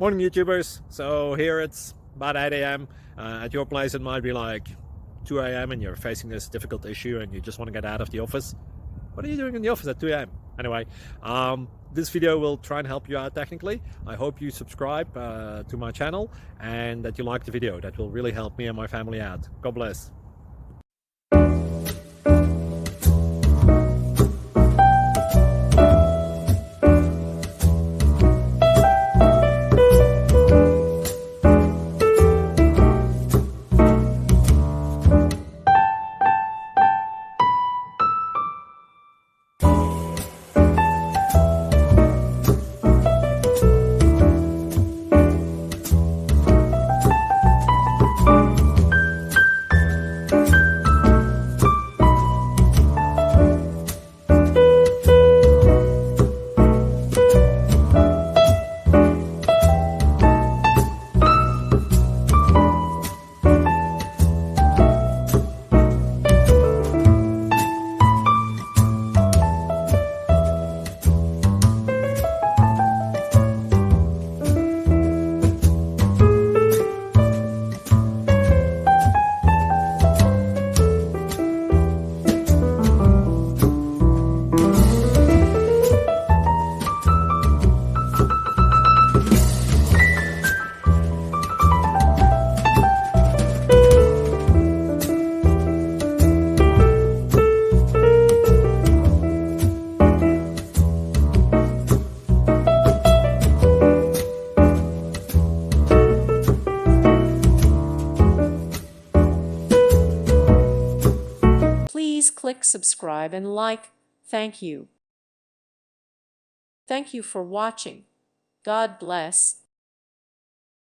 Morning YouTubers. So here it's about 8 a.m. At your place it might be like 2 a.m. and you're facing this difficult issue and you just want to get out of the office. What are you doing in the office at 2 a.m.? Anyway, this video will try and help you out technically. I hope you subscribe to my channel and that you like the video. That will really help me and my family out. God bless. Please click subscribe and like. Thank you. Thank you for watching. God bless.